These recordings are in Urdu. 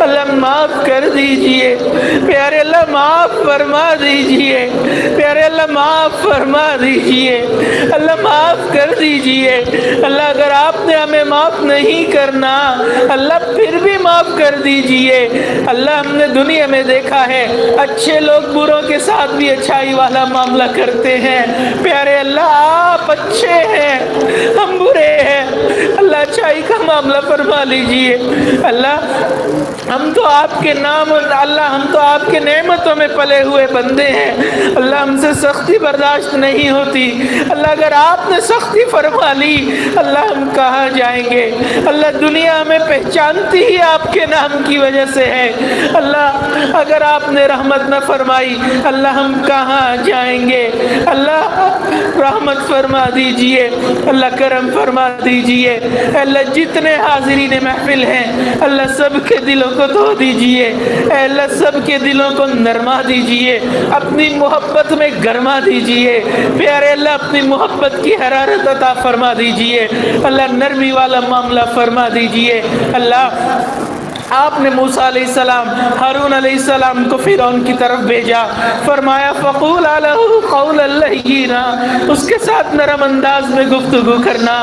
اللہ معاف کر دیجئے پیارے اللہ، معاف فرما دیجئے پیارے اللہ، معاف فرما دیجئے اللہ، معاف کر دیجئے اللہ۔ اگر آپ نے ہمیں معاف نہیں کرنا اللہ پھر بھی معاف کر دیجئے اللہ۔ ہم نے دنیا میں دیکھا ہے اچھے لوگ بروں کے ساتھ بھی اچھائی والا معاملہ کرتے ہیں، پیارے اللہ آپ اچھے ہیں ہم برے ہیں اللہ، اچھائی کا معاملہ فرما لیجئے اللہ۔ ہم تو آپ کے نام اللہ، ہم تو آپ کے نعمتوں میں پلے ہوئے بندے ہیں اللہ، ہم سے سختی برداشت نہیں ہوتی اللہ۔ اگر آپ نے سختی فرما لی اللہ ہم کہاں جائیں گے اللہ؟ دنیا ہمیں پہچانتی ہی آپ کے نام کی وجہ سے ہے اللہ۔ اگر آپ نے رحمت نہ فرمائی اللہ ہم کہاں جائیں گے اللہ؟ رحمت فرما دیجئے اللہ، کرم فرما دیجئے اللہ۔ جتنے حاضرین محفل ہیں اللہ سب کے دلوں کو دھو دیجئے اے اللہ، سب کے دلوں کو نرما دیجئے، اپنی محبت میں گرما دیجئے پیارے اللہ، اپنی محبت کی حرارت عطا فرما دیجئے اللہ، نرمی والا معاملہ فرما دیجئے اللہ۔ آپ نے موسیٰ علیہ السلام ہارون علیہ السلام کو فرعون کی طرف بھیجا، فرمایا فَقُولَا لَهُ قَوْلًا لَّيِّنًا، اس کے ساتھ نرم انداز میں گفتگو کرنا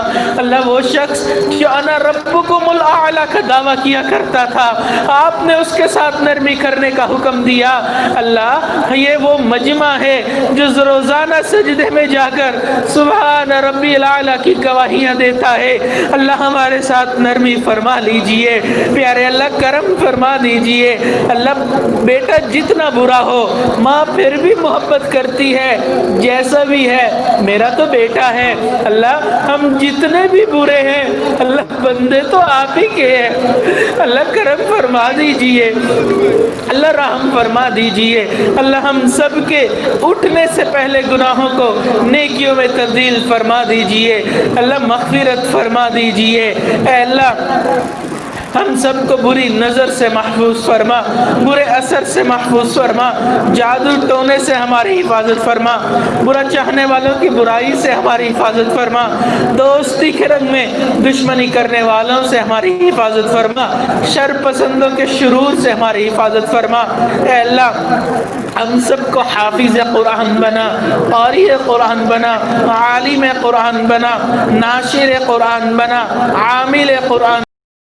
اللہ۔ وہ شخص جو انا ربکم الاعلی کا دعویٰ کیا کرتا تھا آپ نے اس کے ساتھ نرمی کرنے کا حکم دیا اللہ۔ یہ وہ مجمع ہے جو روزانہ سجدے میں جا کر سبحان ربی الاعلی کی گواہیاں دیتا ہے اللہ، ہمارے ساتھ نرمی فرما لیجئے پیارے اللہ، کرم فرما دیجئے اللہ۔ بیٹا جتنا برا ہو ماں پھر بھی محبت کرتی ہے، جیسا بھی ہے میرا تو بیٹا ہے اللہ۔ ہم جتنے بھی برے ہیں اللہ بندے تو آپ ہی کے ہیں اللہ، کرم فرما دیجئے اللہ، رحم فرما دیجئے اللہ۔ ہم سب کے اٹھنے سے پہلے گناہوں کو نیکیوں میں تبدیل فرما دیجئے اللہ، مغفرت فرما دیجئے اے اللہ۔ ہم سب کو بری نظر سے محفوظ فرما، برے اثر سے محفوظ فرما، جادو ٹونے سے ہماری حفاظت فرما، برا چاہنے والوں کی برائی سے ہماری حفاظت فرما، دوستی کے رنگ میں دشمنی کرنے والوں سے ہماری حفاظت فرما، شر پسندوں کے شرور سے ہماری حفاظت فرما اے اللہ۔ ہم سب کو حافظ قرآن بنا، قاری قرآن بنا، عالم قرآن بنا، ناشر قرآن بنا، عامل قرآن